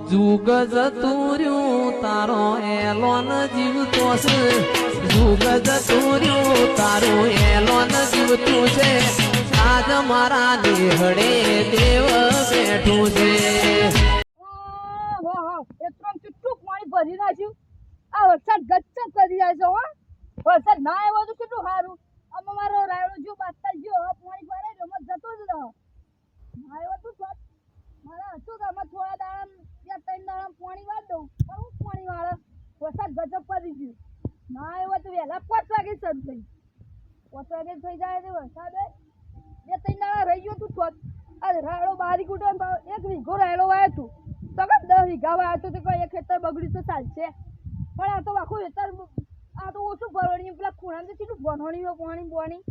જુગ જતુર્યું તારો એલોન જીવતો છે જુગ જતુર્યું તારો એલોન જીવતું છે આજ મારા દેહડે દેવ બેઠું છે એકદમ ચૂટું પાણી ભરી નાખ્યું આ વરસાદ ગચ્ચ કરી જાય છે હો વરસાદ ના આવ્યો તો કેટલું સારું આમાં મારો રાયડો જો બાસ્તા ગયો પાણી ભરાય રમત જતો જ રહ્યો ના આવ્યો તો મારા હતું કે આમાં થોડા દાડા ત્યાં 3 દાડા પાણી વાળ દઉં પણ હું પાણી વાળે વરસાદ ગજબ પડી ગયું ના આવ્યો તો વહેલા 5 વાગે શરૂ થઈ 5 વાગે થઈ જાય તો વરસાદ 2-3 દાડા રહી ગયો તું થોત અરે રાયડો બારી કૂટો 1 વીઘો રાયડો વાયો તું તો કે 10 વીઘા વાયો તો કોઈ એક ખેતર બગડ્યું તો ચાલશે પણ આ તો આખું ખેતર આ તો ઓછું ભરવાની પેલા ખૂણામાં તો કેટલું ભણવાની પાણી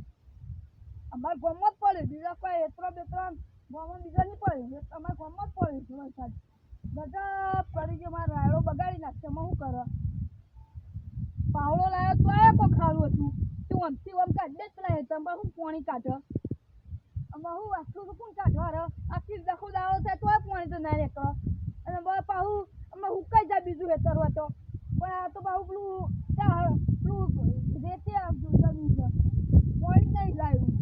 અમારે ગમત પડે બીજા કોઈ એતરો બેતરો ગમત બીજા નહીં પડે અમારે ગમત પડે વરસાદ બધા પડી ગયો મારે રાયડો બગાડી નાખશે એમાં શું કરો પાવડો લાવ્યો તો એ કોઈ ખારું હતું તું આમથી આમ કાઢી જ પેલા હેતરમાં શું પાણી કાઢો આમાં હું આટલું તો કોણ કાઢવા રહ્યો આખી દખો દાડો થાય તોય પાણી તો ના રહેતો અને પાહુ અમે હુકાઈ જાય બીજું હેતર હોય તો પણ આ તો પાહુ પેલું રેતી આપતું જમીન છે પાણી નહીં લાવ્યું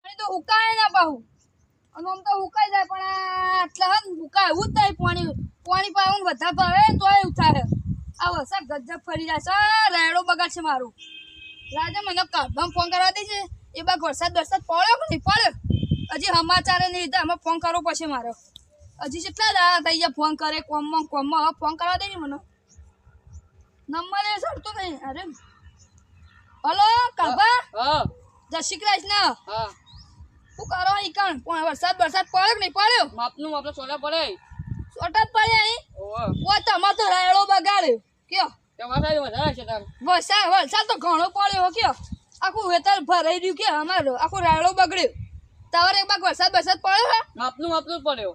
પાણી તો હુકાય ના પાહુ અને આમ તો હુકાઈ જાય પણ આટલા હન હુકાય એવું જ થાય પાણી પાવું વધારે ભરે ને તોય એવું થાય આ વરસાદ ગજબ ફરી જાય છે રાયડો બગાડ છે મારું રાજા મને કાઢવામાં ફોન કરવા દે છે એ બાગ વરસાદ પડ્યો કે નહીં પડ્યો હજી સમાચાર નહીં લીધા અમે ફોન કરવો પછી મારો હજી કેટલા દાડા થઈ ગયા ફોન કરે કોમમાં હવે ફોન કરવા દે ને મને નંબર એ સરતો નહીં અરે હલો કાબા જય શ્રી કૃષ્ણ શું કરો અહીં કણ પણ વરસાદ પડ્યો કે નહીં પડ્યો માપનું આપણે સોડા પડે સોટા જ પડ્યા અહીં ઓ તમાર તો રાયડો બગાડ્યો કયો તમારે વધારે છે તાર વરસાદ તો ઘણો પડ્યો કયો આખું વેતર ભરાઈ રહ્યું કે અમારો આખો રાયડો બગડ્યો તમારે એક બાગ વરસાદ પડ્યો હે માપનું પડ્યો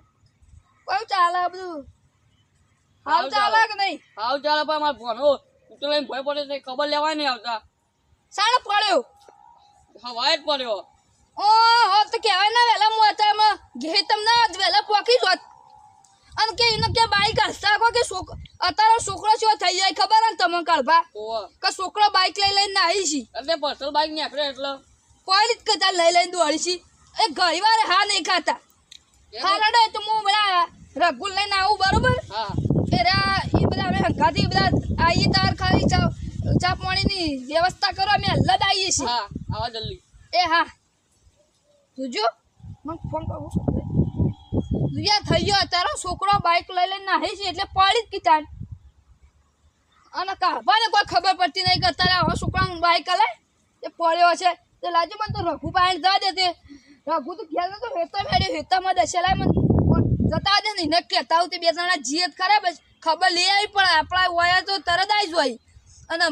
કયું ચાલે બધું હાલ ચાલે કે નહીં હાવ ચાલે પણ મારે ભણો તો લઈને ભય પડે છે ખબર લેવાય નહીં આવતા સાડા પડ્યો હવાય જ પડ્યો ઓ તો કહેવાય ને વહેલા મોતામાં ઘે તમને વહેલા પોકી જોત અને કે એને કે બાઈક હસતા કે અત્યારે છોકરો શું થઈ જાય ખબર ને તમે કાળભા કે છોકરો બાઈક લઈને ના આવી છે એટલે પર્સનલ બાઈક ની આખરે એટલે કોઈ રીત કદાચ લઈને દોડી છે એ ઘણી વાર હા નહીં ખાતા હારડે તો હું બધા રઘુલ લઈને આવું બરોબર એ બધા અમે હંગાથી બધા આવીએ તાર ખાલી ચા પાણીની વ્યવસ્થા કરો અમે હલ્લદ આવીએ છીએ આવા જલ્દી એ હા જોજો મને ફોન કરું દુનિયા થઈ ગયો અત્યારે છોકરો બાઈક લઈને નાહી છે એટલે પડી જ કીધા અને કાભાને કોઈ ખબર પડતી નહીં કે અત્યારે હવે છોકરાનું બાઈક હલે એ પડ્યો છે તે લાજો મને તો રઘુ પાણી જવા દે તે રઘુ તો ઘેર તો હેતા મેળ્યો હેતામાં દશેલાય મને જતા દે ને કહેતા હું તે 2 જણા જીત ખરાબ ખબર લઈ આવી પણ આપણા હોય તો તરત આવી જાય અને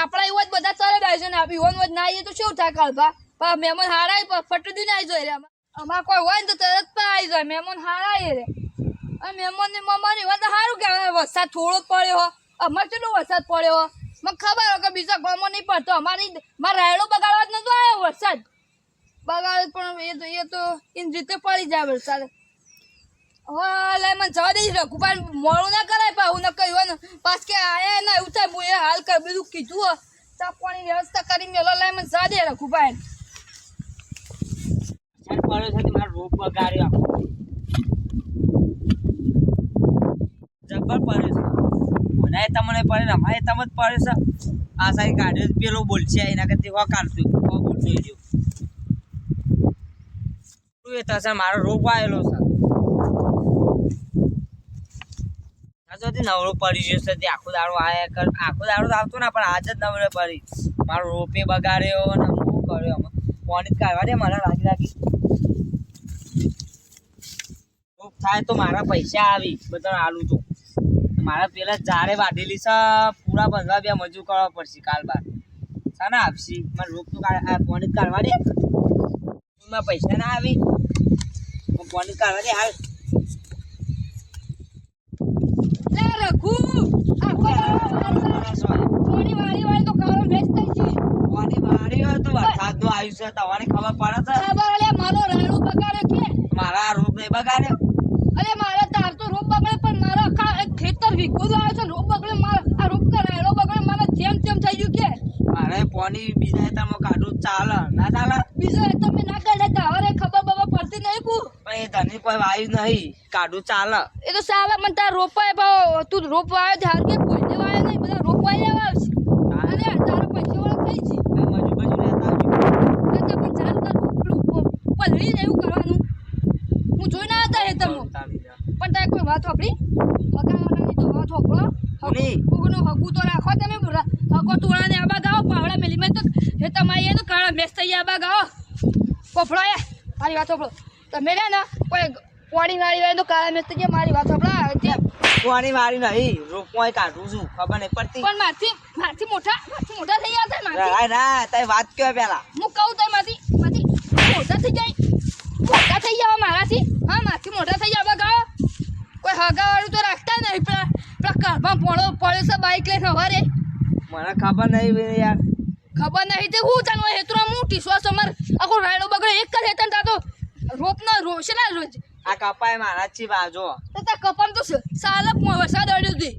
આપણા એવા જ બધા તરત આવી જાય ને આપી ઓન વધ ના આવીએ તો શું થાય કાળભા મહેમાન હારાય ફટદી ના આવી જાય રે અમારે કોઈ હોય ને તો તરત પણ આવી જાય મહેમાન હારાય રે અને મહેમાનની મમ્માની વાત સારું કહેવાય વરસાદ થોડો પડ્યો અમારે કેટલો વરસાદ પડ્યો મને ખબર હોય કે બીજા ગામમાં નહીં પડતો મારે રાયડો બગાડવા જ નતો આવ્યો વરસાદ બગાડ પણ એ તો એની રીતે પડી જાય વરસાદ હવે લે મને જવા દઈશ રઘુભાઈ મોડું ના કરાય પાછું ન કહ્યું ને પાછ કે આયા ના એવું થાય હું એ હાલ કર બધું કીધું ચા પાણી વ્યવસ્થા કરી મેલો લે મને જવા દે રઘુભાઈ પડ્યો છે મારો રોગ બગાડ્યો જબર પડ્યો છે મને તમને પડે ને અમારે તમે જ પડે છે આ સારી કાઢ્યો પેલો બોલશે એના કરતી હો કાઢશું હો બોલશો એ જો એ થશે મારો રોગ આવેલો છે હજુથી નવરો પડી ગયો છે તે આખો દાડો આખો દાડો તો આવતો ને પણ આજ જ નવરો પડી મારો રોપે બગાડ્યો અને હું કર્યો આમાં પાણી કાઢવા દે મને લાગી થાય તો મારા પૈસા આવી બધા આલું તો મારા પેલા જારે વાઢેલી છે પૂરા બંધવા 2 મજૂર કરવા પડશે કાલ બાર શાના આપશી મને રોગ તો પાણી કાઢવા દે મારા પૈસા ના આવી પાણી કાઢવા દે હાલ રઘુ પાણી વાળી તો કાળો ભેજ થઈ છે પાણી વાળી હોય તો વરસાદ નું આવ્યું છે તમારે ખબર પડે છે ખબર મારો રાયડો બગાડ્યો કે મારા રોગ નહીં બગાડ્યો અરે મારા તાર તો રોગ બગાડ્યો વાયુ નહીં કાઢું ચાલે એ તો સાલા મને તાર રોપાય ભાવ તું રોપવા આવ્યો તે હાલ કે કોઈ દેવા આવ્યો નહીં બધા રોપવા લેવા આવશે અને તારો પૈસા વાળો થઈ છે મજુ બજુ લેતા આવજો એટલે પણ ચાલ તાર પલળી ને એવું કરવાનું હું જોઈ ના હતા એ તમે પણ તારે કોઈ વાત વાપરી હકાવાની તો વાત વાપરો કોની? કોનો હકુ તો રાખો તમે હકો તોડાને આબા ગાઓ પાવડા મેલી મેં તો હે તમારી એ તો કાળા મેસ થઈ આબા ગાઓ પોફળો એ મારી વાત વાપરો તમે રે ને કોઈ પોણી વાળી હોય તો કાળા મેસ થઈ જાય મારી વાત વાપરા તે કોની વાળી નહીં રોપવાય કાઢું છું ખબર નહીં પડતી પણ મારથી મોટા થઈ ગયા છે મારથી રાય ના તારી વાત કયો પેલા હું કહું તો મારથી મોટા થઈ જાવ મારાથી હા મારથી મોટા થઈ જાવ ગાઓ કોઈ હગા વાળું તો રાખતા નહીં પેલા કારમાં પડ્યો છે બાઈક લઈને હવારે મને ખબર નહીં બે યાર ખબર નહીં તે હું જાણવા હેતુરા હું ટીસવાસ અમાર આખો રાયડો બગડે એક જ હેતન તાતો રોપનો રોશે ના રોજ આ કપાય મારા જ બાજો તો તા કપમ તો સાલા વરસાદ અડ્યો હતી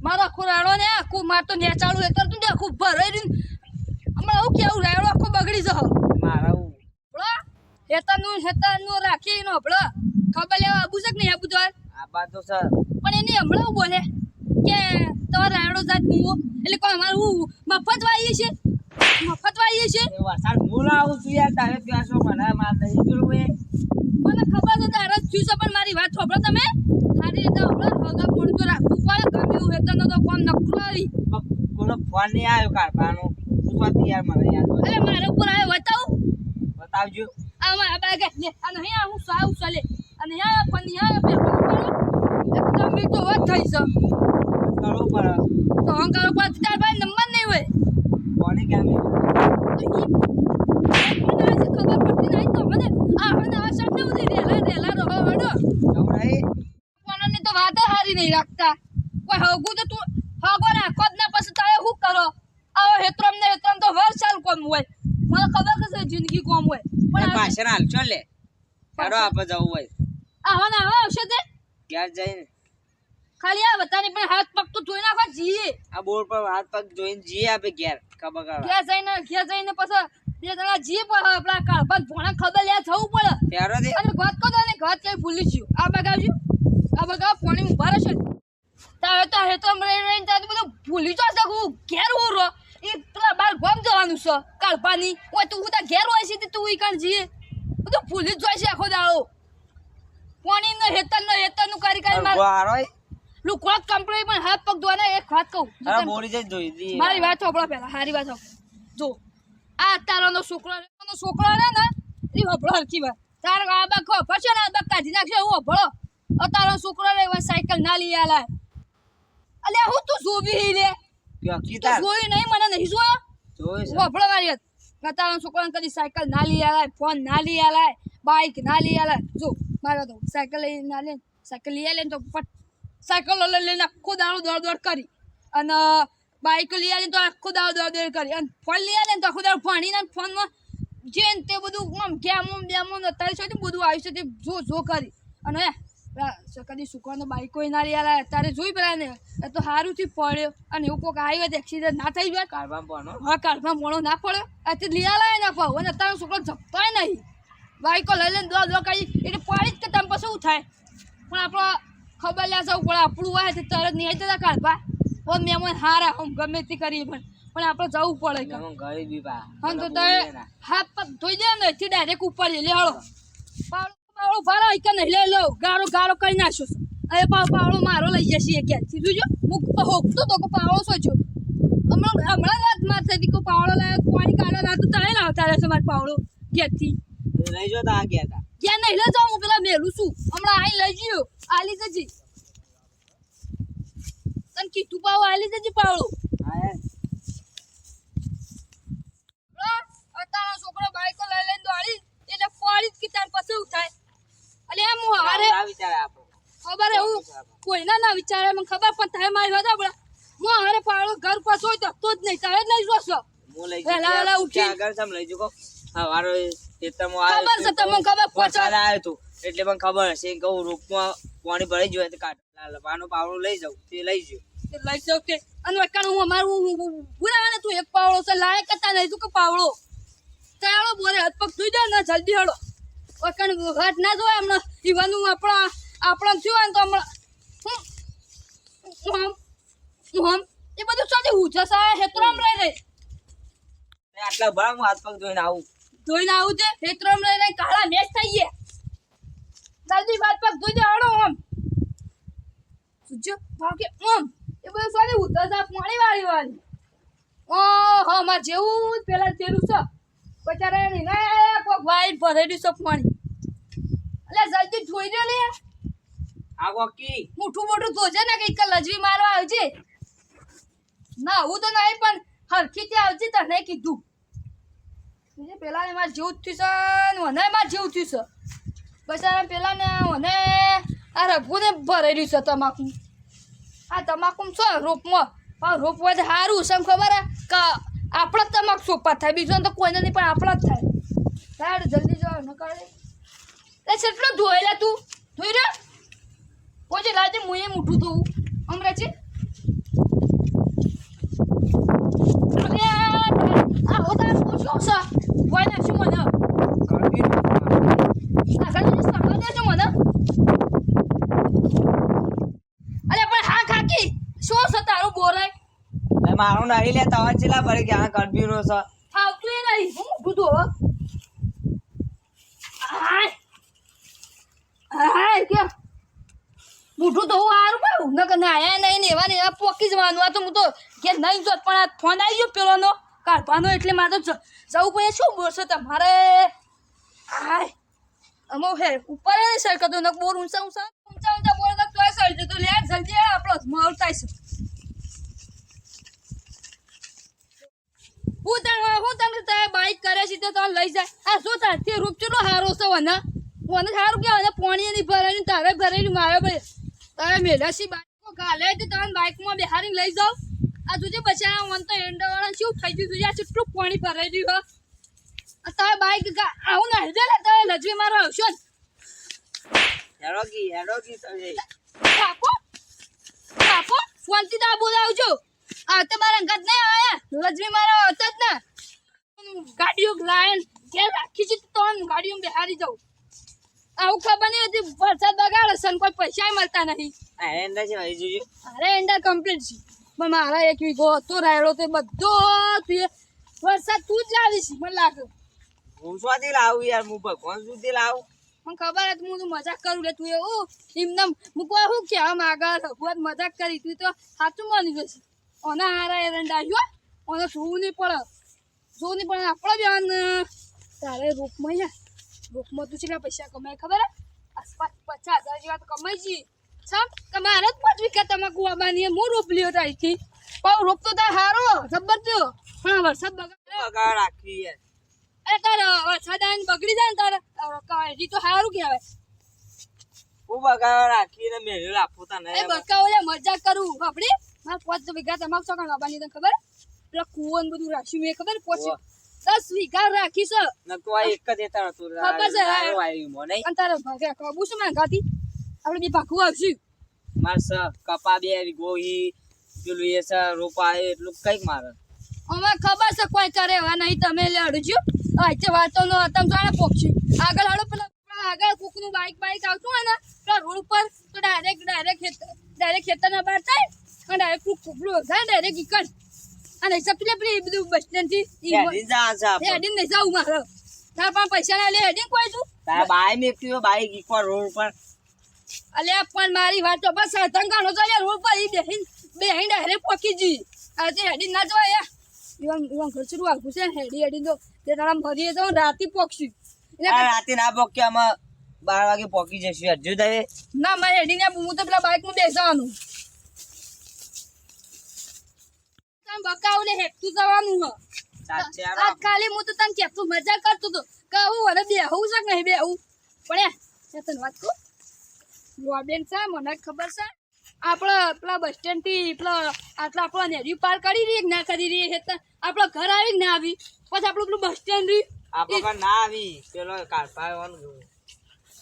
મારો આખો રાયડો ને આખું માર તો નેચાળું હેતર તું આખું ભરાઈ રહ્યું હમણાં આવું કેવું રાયડો આખો બગડી જશે મારા હેતરનું રાખી નો હબળો ખબર લેવા આબુ છે કે નહીં આબુ તો આ બાત તો સર પણ એની હમણાં બોલે કે તમારે રાયડો જાત મુવો એટલે કોઈ અમારે હું મફત વાઈએ છે એ વરસાદ હું લાવું છું યાર તારે ત્યાં શું મને માર નહીં જોયું એ મને ખબર છે તારે જ થયું છે પણ મારી વાત સાંભળો તમે સારી રીતે હમણાં હગા પોણ તો રાખવું પડે ગમે એવું હેતરનો તો કોમ નકરું આવી કોનો ફોન નહીં આવ્યો કાઢવાનો પૂછવાથી યાર મને યાદ હોય અરે મારા ઉપર આવે બતાવું બતાવજો આમાં આ બાગે લે આ નહીં આ હું સાવ ચાલે અને યા પણ યા પે એકદમ બી તો વાત થઈ છે કરો પર તો અંકારો પર તાર ભાઈ નંબર નહીં હોય કોને કેમ તો ઈ મને આજે ખબર પડતી નહીં તો મને આ સામને ઉધી રેલા રહો હડો જવું નહીં કોણની તો વાત હારી નહીં રાખતા કોઈ હગું તો તું હગો રાખો જ ના પછી તારે શું કરો આવો હેત્રમ તો વર્ષાલ કોમ હોય મને ખબર કે છે જિંદગી કોમ હોય પણ પાછળ હાલ ચો લે ચાલો આપણે જવું હોય આવા ના આવા આવશે તે ઘેર જઈને ખાલી આ બતાની પણ હાથ પગ તો ધોઈ નાખો જીએ આ બોર્ડ પર હાથ પગ જોઈને જઈએ આપણે ઘેર ખબર કાઢવા ઘેર જઈને પછી બે જણા જીએ પણ આપણા કાળભાત ભોણા ખબર લે જવું પડે ત્યારે દે અને ઘાત કહો ને ઘાત કઈ ભૂલી ગયું આ બગાવ પાણી ઉભા રહેશે તારે તો હેતમ રહી તારે બધું ભૂલી જ શકું ઘેર હું રહો એ પેલા બાર ગમ જવાનું છે કાળપાની ઓય તું હું ઘેર હોય છે તું ઈ કાળ જીએ બધું ભૂલી જ જાય છે આખો દાડો પાણી હેતરનું કરી માર હારોય લુકવાત કંપની પણ હાથ પગ ધોવાના એક વાત કહું અરે બોરી જઈ જોઈ દી મારી વાત સાંભળો પહેલા હારી વાત સાંભળો જો આ તારાનો છોકરો રે ને એ હભળો હરકી વાત તાર આ બા ખો ફરશે ને આ બા કાઢી નાખશે એવું હભળો તારો છોકરો રે સાયકલ ના લઈ આલાય અલે હું તું જોવી લે કે કીધા જોઈ નહીં મને નહીં જોયો જોઈ છે હભળો મારી વાત તારો છોકરાને કદી સાયકલ ના લઈ આલાય ફોન ના લઈ આલાય બાઈક ના લઈ આલાય જો મારે તો સાયકલ લઈ ના લે સાયકલ લઈ આલે તો પટ સાયકલ લઈને આખો દાડો દોડ કરી અને બાઈક લઈ આવીને તો આખો દાડો દોડ કરી અને ફોન લઈ આવીને તો આખો દાડો ભણીને ફોનમાં જે તે બધું આમ ગેમો અત્યારે છે બધું આવ્યું છે તે જો કરી અને કદી સુકવાનો બાઈક કોઈ ના લઈ આવે અત્યારે જોઈ પેલા ને એ તો સારું થી પડ્યો અને એવું કોઈક આવ્યું હોય એક્સિડન્ટ ના થઈ જાય કારવા પોનો હા કાઢમાં મોણો ના પડ્યો અત્યારે લઈ આવે ના પાવ અને અત્યારે છોકરો જપતાય નહીં બાઈકો લઈ લઈને દોડ કરી એટલે પાડી જ કે તમે પછી શું થાય પણ આપણો ખબર લે જવું પડે આપણું હોય તો તરત નહીં જતા કાઢવા ઓમ મેમન હારા આમ ગમે તે કરીએ પણ આપણે જવું પડે ગરીબી બા હા તો તારે હાથ પગ ધોઈ દે ને એથી ડાયરેક્ટ ઉપર લે હળો પાવડો ભાડો એક નહીં લે લો ગારો કરી નાખ્યો છે અરે પાવડો મારો લઈ જશે ક્યાંથી જોજો હું હોકતો તો કે પાવડો સોચ્યો હમણાં રાત માર થઈ કે પાવડો લાવ્યો પાણી કાઢવા ના તો તારે ના આવતા રહેશે મારો પાવડો ક્યાંથી લઈ જો તા ગયા તા ક્યાં નહીં લઈ જાઉં હું પેલા મેલું છું હમણાં આઈ લઈ ગયો આલી જજી તને કીધું પાવ આલી જજી પાવડો તારો છોકરો બાઈકો લઈ લઈને દોડી એટલે ફોડી જ કિતાન પછી ઉઠાય અલે એમ હું હારે વિચારે આપણો ખબર એવું કોઈના ના વિચારે મને ખબર પણ થાય મારી વાત આપણે હું હારે પાવડો ઘર પર હોય તો જ નહીં તારે જ લઈ જોશો હું લઈ વેલા ઉઠી આગળ સમ લઈ જુકો હા વારો ખેતરમાં ખબર છે તમને ખબર વરસાદ આવ્યો તો એટલે મને ખબર હશે કે હું રોપમાં પાણી ભરાઈ ગયું તો કાઢ પાનો પાવડો લઈ જાઉં તે લઈ ગયો લઈ જાવ કે અને વકાણ હું અમારું પૂરા તું એક પાવડો છે લાયક હતા નહીં તું કે પાવડો ચાલો બોલે હાથ પગ ધોઈ દે ને જલ્દી હળો ઓકણ ઘટ ના જોય હમણાં ઈવાનું આપણા થયું હોય ને તો હમણાં એ બધું સાચી ઉછા સા હેતરામ લઈ લે આટલા ભરા હું હાથ પગ ધોઈને આવું છે હેતરામ લઈ લે કાળા મેચ થઈ ગયા જલ્દી હાથ પગ ધોઈ દે હળો આમ સુજો બાકે એ બધું સાચી ઉછા સા પાણી વાળી હો માર જેવું પેલા તેલું છે બચારા એની ના કોક વાઈટ ભરેલું છે પાણી એટલે જલ્દી ધોઈ દે લે આ ગોકી મોટું મોટું ધોજે ને કઈક લજવી મારવા આવજે ના હું તો નહીં પણ હરખી થી આવજે તને કીધું પેલા ને માર જેવું જ થયું છે મને માર જેવું થયું છે બચારા પેલા ને મને આ રઘુ ને ભરેલું છે તમાકુ આ તમાકુ છો રોપમાં રોપ હોય તો સારું છે ખબર હે કે આપણા તમાકુ સોપા થાય બીજું તો કોઈને નહીં પણ આપણા જ થાય જલ્દી જાવ ન કરે એ કેટલો ધોયેલા તું ધોઈ રે પછી લાજે હું એ મોટું ધોવું અંગ્રેજી આ હોતા પૂછ્યો છે કોઈ નાખશું મને આગળ સકળ દેજો મને અરે પણ હા ખાકી શું છે તારું બોરાય મારો નહીં લે તવા ચેલા ભરે કે આ કડબીરો છે ફાવતું એ નહીં હું મોટું ધોવા હાય કે મોટું તો હું સારું પાડું ન કે આયા નહીં ને એવા ને એવા પોકી જવાનું આ તો હું તો કે નહીં જોત પણ આ ફોન આવી ગયો પેલોનો કાઢવાનો એટલે મારે તો જવું પડે શું બોલશો તમારે હાય અમો હે ઉપર નહીં સરકતો ને બોર ઊંચા બોર તો તોય સર જતો લે જલ્દી આપણો માલ થાય છે હું તને તે બાઈક કરે છે તો તને લઈ જાય આ શું તાર તે રૂપ ચલો હારો છે મને સારું કે અને પાણી નહીં ભરાયું તારે ભરેલું મારે ભાઈ તારે મેલાસી બાઈકો ગાલે તો તમે બાઈકમાં બેહારીને લઈ જાઓ આ તુજે બચારા મન તો એન્ડવાળા શું થઈ ગયું તુજે આ કેટલું પાણી ભરાઈ રહ્યું હે તારે બાઈક આવું ના હેડે લે તારે લજવી મારો આવશો હેડોગી સજે કાકો ફોનથી તો બોલાવજો આ તો મારા અંગત નહીં આયા લજવી મારો આવતો જ ના ગાડીઓ લાયન કે રાખી છે તો ગાડીઓ બેહારી જાઉં આવું ખબર નહીં હતી વરસાદ બગાડે છે કોઈ પૈસા મળતા નહીં એન્ડા છે ભાઈ જોજો અરે એન્ડા કમ્પ્લીટ છે પણ મારા એક વીઘો હતો રાયડો તે બધો વરસાદ તું જ લાવીશ મને લાગે હું સ્વાથી લાવું યાર હું ભગવાન સુધી લાવું મને ખબર હતી હું તો મજાક કરું લે તું એવું એમને મૂકવા શું કહેવા માગા રઘુઆત મજાક કરી તું તો સાચું માની જશે ઓના હારા એરંડા આવ્યો ઓને જોવું નહીં પડે આપણો બેન તારે રોપમાં યાર રોપમાં તું કેટલા પૈસા કમાય ખબર હે આસપાસ 50,000 જેવા તો કમાઈ જી સામ કે મારે જ 5 વીઘા તમાકુ વાવવાની હું રોપ લ્યો તારીથી પણ રોપ તો તાર હારો જબર થયો પણ વરસાદ બગાડ રાખી યાર અરે તાર વરસાદ આવીને બગડી જાય ને તાર હજી તો સારું કહેવાય હું બગાડ રાખીને મેળ્યો રાખું તને એ બકા ઓલે મજાક કરું બાપડી મારે 5 વીઘા તમાકુ ચોકણ વાવવાની તને ખબર પેલા કુવન બધું રાખ્યું મેં ખબર 10 વીઘા રાખી છે ન તો આ એક જ એતા હતો ખબર છે આવ્યું મને અને તારે ભાગે કબુ શું માંગાતી આપણે બી પાકું આવશું માર સ કપા બે ગોહી પેલું એ સ રોપા એટલું કઈક મારે અમે ખબર છે કોઈ કરે એવા નહીં તમે લે અડજો આજે વાતો નો તમે જાણે પોક્ષી આગળ હાડો પેલા આગળ કોકનું બાઈક આવતું હોય ને પેલા રોડ ઉપર તો ડાયરેક્ટ ખેતરના બહાર થાય અને ડાયરેક્ટ કુકડું થાય ડાયરેક્ટ ઈકડ અને હિસાબ લે પેલી બધું બસ સ્ટેન્ડ થી હેડીને નહીં જાઉં મારે તાર પણ પૈસા ના લે હેડીને કોઈ તું તારા બાઈ મેક્યો બાઈક ઈકવા રોડ પર અલે પણ મારી વાત તો બસ તંગાણો તો યાર રોડ પર બેહીન ડાયરેક્ટ પોકી જી આ તે હેડીને ના જવાય યાર ઈવન ખર્ચરું આખું છે હેડી તો તે તારા મરીએ તો રાતી પોકશું રાતે ના પોકે આમાં 12 વાગે પોકી જશું હજુ દે ના મારે હેડીને હું તો પેલા બાઈકમાં બેસવાનું બકાવલે હેકતું જવાનું આજ ખાલી હું તો તને કેતો મજા કરતો તો કહું હવે બેહું છે નહીં બેહું પણ તને વાત કહું રોડબેન છે મને ખબર છે આપણે પેલા બસ સ્ટેન્ડ થી પેલા આટલા આપણા નેરી પાર કરી રહી ના કરી રહી આપણા ઘર આવી ના આવી પછી આપણું પેલું બસ સ્ટેન્ડ રહ્યું આપણે ના આવી પેલો કાઢવા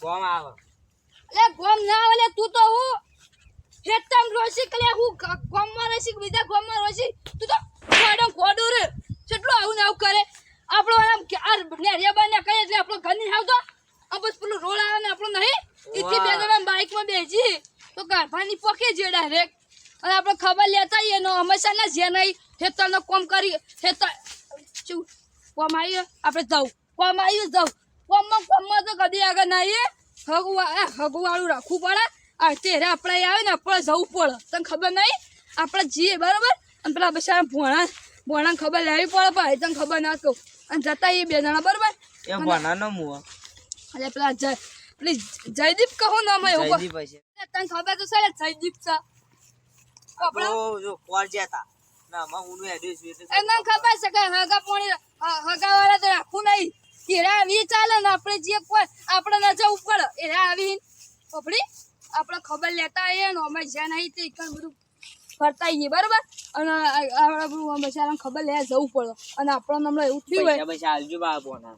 ગોમ આવે એટલે ગોમ ના આવે તું તો હું હેતમ રોશી કલે હું ગોમમાં રસી બીજા ગોમમાં રોશી તું તો ખોડો રે કેટલું આવું ને આવું કરે આપણો આ નેરિયા બાને કહે એટલે આપણો ઘર નહીં આવતો આ બસ પેલું રોડ આવે ને આપણો નહીં ઈથી બે જણા બાઇકમાં બેસી તો ગાભાની પોકે જે ડાયરેક્ટ અને આપણે ખબર લેતા આવીએ એનો હંમેશા ના જે નહીં ખેતરનો કોમ કરી ખેતર શું કોમ આવ્યું આપણે જવું કોમ આવ્યું જવું કોમમાં તો કદી આગળ ના આવીએ હગુવાળું રાખવું પડે આ તેરે આપણે આવે ને આપણે જવું પડે તને ખબર નહીં આપણે જઈએ બરાબર અને પેલા બસા ભોણા ખબર લેવી પડે ભાઈ તને ખબર ના કહું અને જતા એ બે જણા બરાબર એ ભણાનો મુઓ અરે પેલા પેલી જયદીપ કહો ને અમે એવું જયદીપ છે તને ખબર તો છે જયદીપ છે આપણે જો કોર જતા ના માં હું એડ્રેસ એને ખબર છે કે હગા પોણી હગાવાળા તો રાખવું નહીં એરા આવી ચાલે ને આપણે જે કોઈ આપણે ના જવું પડે એરા આવી આપણે ખબર લેતા આવીએ ને અમે જ્યાં નહીં તે બધું ફરતા આવીએ બરાબર અને આપણે બધું બચારાને ખબર લે જવું પડે અને આપણને હમણાં એવું થયું હોય પૈસા આલજો બા બોના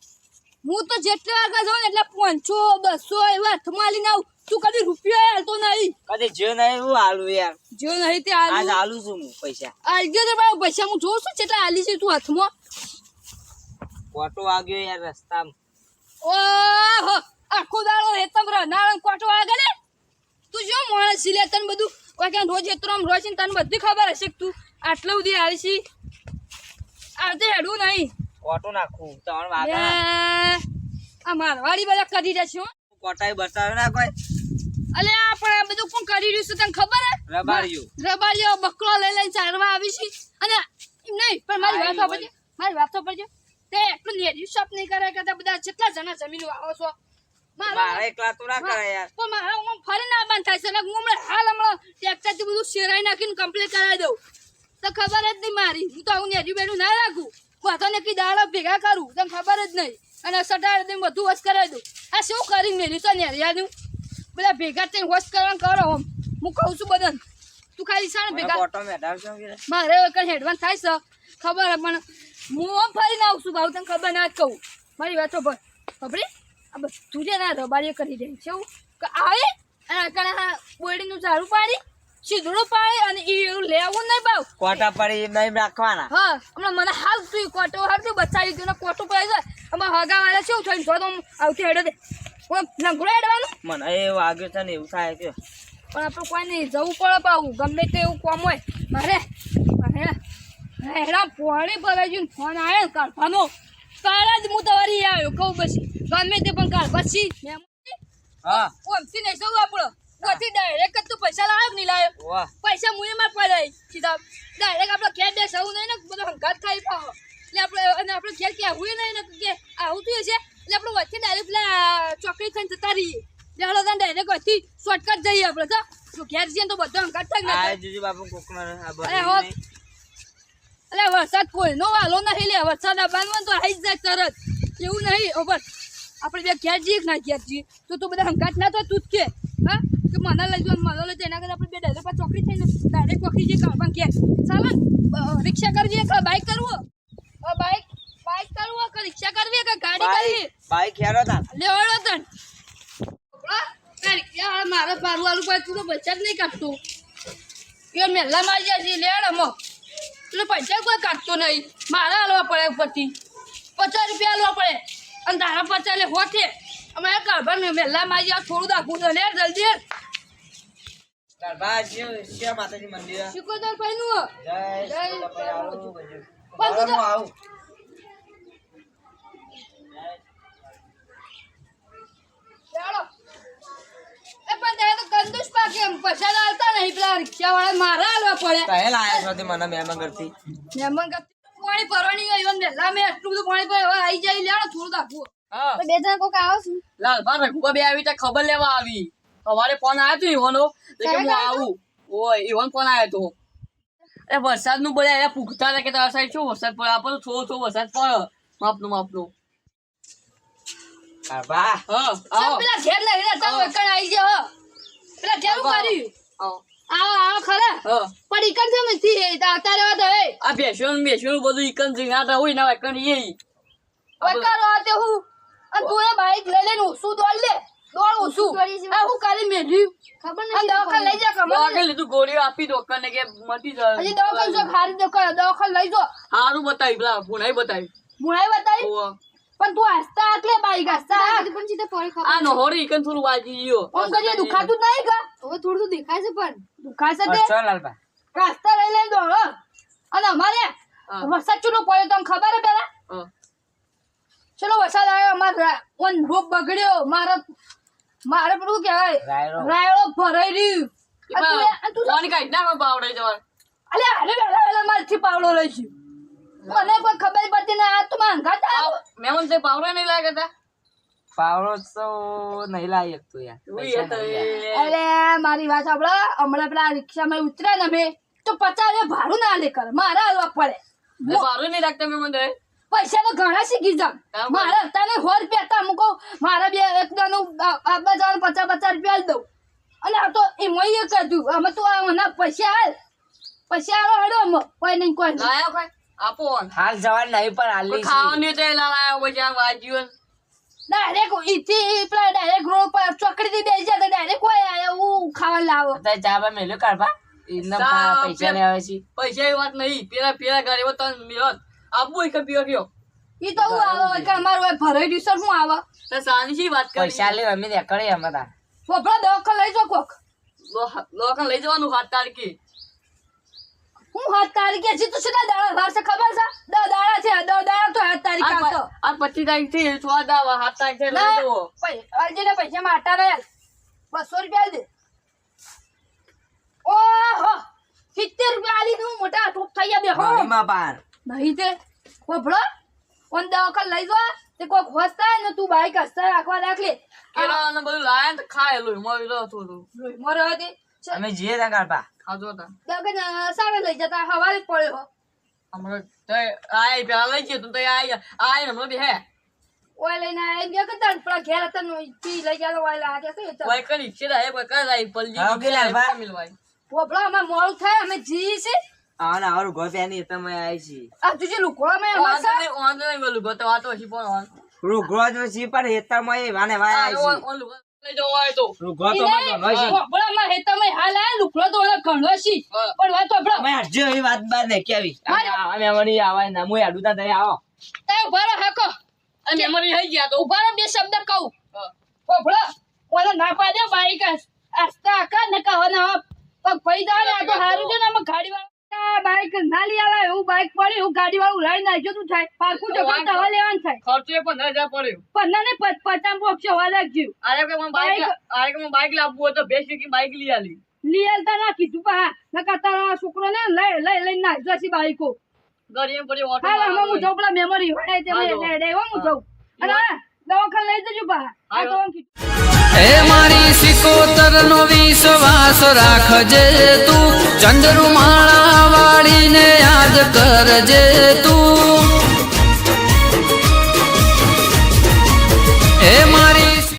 હું તો જેટલે આગળ જાઉં ને એટલે 500 200 એવા હાથમાં લઈને આવું તું કદી રૂપિયા હાલતો નહીં કદી જે નહીં હું આલું યાર જો નહીં તે હાલ આજ આલું છું હું પૈસા આલજો તો બાબા પૈસા હું જોઉં છું જેટલા હાલી છે તું હાથમાં કોટો વાગ્યો યાર રસ્તામાં ઓહો આખો દાડો હેતમ નાળન કોટો આગળ તું જો માણસ લે તને બધું કોઈ કે રોજ એતરામ રોજ ને તને બધી ખબર હશે કે તું આટલા સુધી હાલી છી આ તો હેડું નહીં કોટો નાખું ત્રણ વાગા આ મારવાડી બધા કરી રહ્યા છે કોટાઈ બતાવે ના કોઈ અલે આપણે બધું કોણ કરી રહ્યું છે તને ખબર હે રબારીઓ બકરો લઈ લઈને ચારવા આવી છે અને નહીં પણ મારી વાત પડજે તે એટલું નેરી શોપ નહીં કરે કે બધા કેટલા જણા જમીન વાવો છો મારા એકલા તો ના કરે યાર પણ મારા હું ફરી ના બંધ થાય છે ને હું હમણાં ટ્રેક્ટરથી બધું શેરાઈ નાખીને કમ્પ્લીટ કરાવી દઉં તો ખબર જ નહીં મારી હું તો આવું નેરી બેરું ના રાખું વાતો ને દાડા ભેગા કરું તને ખબર જ નહીં અને સટાડ દઈને બધું વોશ કરાવી દઉં આ શું કરીને મેળ્યું તો નેરિયાનું બધા ભેગા થઈને વોશ કરવાનું કરો હું કહું છું બધાને તું ખાલી સાને ભેગા મારે કઈ હેડવાન થાય છે ખબર પણ હું ફરીને આવું છું ભાવ તને ખબર ના જ કહું મારી વાતો પર ખબર આ બધું છે ને રબારીએ કરી રહી છે એવું કે આવે અને કણા બોડીનું ઝાડું પાડી સીધડું પાડી અને એવું લેવું નહીં ભાવ કોટા પડી નહીં રાખવાના હા હમણાં મને હાલ તું કોટો હાલ બચાવી ગયો કોટો પડી જાય અમારા હગાવાળા શું થઈને તો આવતી હેડો દે લંગડો હેડવાનું મને એ વાગ્યું છે ને એવું થાય કે પણ આપણે કોઈ નહીં જવું પડે પાવું ગમે તે એવું કામ હોય મારે હેડા પોણી ભરાઈ ગયું ફોન આવ્યો કાઢવાનો કાળ જ હું તમારી આવ્યો કહું પછી ગમે તે પણ કાઢ પછી હા ઓમથી નહીં જવું આપણો ઓથી ડાયરેક્ટ તું પૈસા લાવ્યો નહીં લાવ્યો પૈસા મુએ માં પડાય સીધા ડાયરેક્ટ આપણે ઘેર બેસવું નહીં ને બધો હંગાત ખાઈ પાવો એટલે આપણે અને આપણે ઘેર કે આવું નહીં ને કે આવું થયું છે એટલે આપણે વચ્ચે ડાયરેક્ટ પેલા ચોકડી ખાઈને જતા રહીએ એટલે આપણે ડાયરેક્ટ વચ્ચે શોર્ટકટ જઈએ આપણે તો ઘેર જઈએ તો બધો હંગાત થાય બાપુ કોકનો અરે વરસાદ કોઈનો વાલો નહીં લે વરસાદ આવવાનો તો આવી જ જાય તરત એવું નહીં ઓબર આપણે બે ઘેર જઈએ ના ઘેર જઈએ તો તું બધા હંગાત ના તો તું જ કે હા કે મને લઈ જાઓ મને લઈ જાય એના કરતા આપણે બે ડાયરેક્ટ ચોકડી થઈને ડાયરેક્ટ પકડી જઈએ કાઢવા ઘેર ચાલો રિક્ષા કરવી કે બાઇક કરવું બાઇક કરવું કે રિક્ષા કરવી કે ગાડી કરવી બાઇક હેરો તા લેવડો તન રિક્ષા મારે પારવાલું પર તું તો પૈસા જ નહીં કાઢતું એ મેલા મારી જાય લેડ અમો એટલે પૈસા કોઈ કાઢતો નહીં મારે હાલવા પડે ઉપરથી 50 રૂપિયા હાલવા પડે અને તારા 50 લે હોઠે અમારે કાઢવા મેલા મારી જાય થોડું દાખવું તો લે જલ્દી ગરબા શિવ માતાજી મંદિર શિકોદર ભાઈનું જય શ્રી આવું પણ આવું ચાલો એ પણ તે તો કંદુસ પાકે એમ પૈસા લાલતા નહીં પેલા રિક્ષાવાળા મારા હાલવા પડે પહેલ આયા છો તે મને મહેમાન કરતી મહેમાન કરતી પાણી ભરવાની હોય ઇવન મેલા મે એટલું બધું પાણી ભરે હવે આવી જાય લેણો થોડું દાખવું હા બે જણા કોક આવો છું લાલબા રઘુબા બે આવી ત્યાં ખબર લેવા આવી સવારે ફોન આવ્યો તો ઈવોનો કે હું આવું ઓય ઈવોન ફોન આવ્યો તો અરે વરસાદ નું બધા અહીંયા પૂછતા હતા કે તારા સાઈડ શું વરસાદ પડે આપણો થોડો વરસાદ પડે માપનો ગરબા હા સબ પેલા ઘેર લઈ રહ્યા તા એકણ આવી જાવ પેલા ઘેર કર્યું આવો ખરા હા પણ ઈકન છે નથી આવતા રહેવા દે આ બેસ્યું બધું ઈકન જીંગાતા હોય ના એકણ એ વકારો આતે હું અને તું એ બાઈક લઈ લેને ઉસુ દોડ લે દોડ ઉસુ આ હું કરી મેલ્યું ખબર નહીં દવાખાને લઈ જા કમર આગળ લીધું ગોળીઓ આપી દોકન ને કે મટી જાય હજી દવાખાને જો ખારી દવાખાને લઈ જો સારું બતાવી પેલા પુનાઈ બતાવી મુણાઈ બતાવી પણ તું આસ્તા આટલે બાઈક આસ્તા દાદી પણ સીધા પડે ખબર આ નહોરી ઈકન થોડું વાગી ગયો ઓમ કજે દુખાતું જ નહીં કા હવે થોડું તો દેખાય છે પણ દુખાશે તે ચલ લાલબા રાસ્તા લઈ દોડો અને અમારે હા. વરસાદ ચૂનો પડ્યો તમને ખબર હે પેલા હા. ચલો વરસાદ આવ્યો અમારે ઓન રોપ બગડ્યો મારે પેલું કહેવાય રાયડો ભરાઈ રહ્યું અને તું કોની કાઢી નાખો બાવડે જવા અલે અરે વેલા મારથી પાવડો લઈશું મને કોઈ ખબર પડતી ના આ તો માંગા તા મેમન તે પાવડે નહીં લાગે તા પાવડો તો નહીં લાયક તું યાર ઉઈ હતો એ. અરે મારી વાત સાંભળો હમણાં પેલા રિક્ષામાં ઉતર્યા ને અમે તો 50 ભાડું ના લે કરે મારે હાલવા પડે એ પાવડે નહીં લાગતા મેમન તે પૈસા તો ઘણા શીખી જામ હા, મારે તને 100 રૂપિયા તા મૂકો મારા બે એકદાનું આબા જવાનું 50 રૂપિયા દઉં અને આ તો એમાં એ કીધું અમે તો આના પૈસા હાલો હેડો અમે કોઈ નહીં કોઈ નહીં લાયા કોઈ આપો ઓન. હાલ જવાનું નહીં પણ હાલ કોઈ ખાવાની તે લાયા પછી આ વાજ્યું ડાયરેક્ટ ઈથી પેલા ડાયરેક્ટ રોડ પર ચોકડીથી બેસી જાય ડાયરેક્ટ કોઈ આયા હું ખાવા લાવો ચા બા મેલ્યો કાઢવા એમને ચા પૈસા લેવા છે પૈસા એવી વાત નહીં પેલા ગાડી તને મિલત આપવું એક પીવો કયો ઈ તો હું આવે કે અમારું ભરાઈ રહ્યું સર હું આવે તે સાની શી વાત કરી પૈસા લે અમે નીકળે અમે તાર વપરા દવાખાને લઈ જાઓ કોક લોકોને લઈ જવાનું 7 તારીખે હું 7 તારીખે હજી તો કેટલા દાડા વાર છે ખબર છે 10 દાડા છે 10 દાડા તો 7 તારીખે આવતો આ 25 તારીખ થી 6 દાવા 7 તારીખે લઈ જવો અરજીને પૈસા માટા રહ્યા 200 રૂપિયા દે ઓહો 70 રૂપિયા આલી હું મોટા ટોપ થઈ ગયા બે હો મમ્મીમાં પાર નહીં તે વપરો ઓન દવાખાને લઈ જાઓ તે કોક હોસ્તા ને તું બાઈક હસતા રાખવા રાખલે કેળા ને બધું લાયા ને ખાયેલું મળી રહ્યો થોડું મોરો હતી અમે જઈએ ત્યાં કાઢવા ખાજો તા દવાખાને સામે લઈ જતા હવારે જ પડ્યો હમણાં તે આય પેલા લઈ ગયો તું તો આય હમણાં બે હે ઓય લઈને આઈ ગયા કે તન પેલા ઘેર હતા નો ઈ લઈ ગયા ઓય લાગે છે કોઈ કઈ ઈચ્છે હે કોઈ કઈ પલજી હા, ઓકે લાલભા. મિલવાય પોપડા અમાર મોડું થાય અમે જી છે આના આવું ગો પેની તમે આવી છી આ તુજે લુકોડા મે અમાર સા ઓન નહીં બોલું ગોતો વાતો હજી પણ ઓન રૂગો જ છી પણ હેતરમાં એ વાને વાય આવી છી ઓન લુગો લઈ જવો હોય તો રૂગો તો મને હોય છે પોપડા માં હે તમે હાલ આ લુકડો તો ઓલા ઘણો છી હા. પણ વાત પોપડા અમે હરજો એ વાત બાર ને કેવી અમે મણી આવાય ના મુય આડુતા તઈ આવો તે ઉભારો હાકો અને મેમરી થઈ ગયા તો ઉભારો બે શબ્દ કહું હા. પોપડા ઓલા ના પાડે બાઈક આસ્તા કા ને કહો ના પગ પઈ દા ને આ તો હારું છે ને અમે ગાડી વાળા બાઈક ના લઈ આવે એવું બાઈક પડી એવું ગાડી વાળું ઉડાડી નાખ્યો તું થાય પાકું તો પણ તવા લેવાનું થાય ખર્ચો પણ 10,000 પડ્યો પન્ના ને પચામ પોક્ષ હવા લાગજો આરે કે મને બાઈક લાવવું હોય તો બેસ્ટ કી બાઈક લઈ આલી લીયલતા ના કીધું પા નકા તારા છોકરો ને લઈ નાખજો છે બાઈકો ગરીબ પડી ઓટો હા હમણાં હું જાઉં પેલા મેમરી હોય તે મેં હું જાઉં અને હા દવાખાને લઈ જજો પા આ તો આમ કીધું હે મારી સિકોતર નો વિશ્વાસ રાખજે તું ચંદ્રમાળા વાળીને યાદ કરજે તું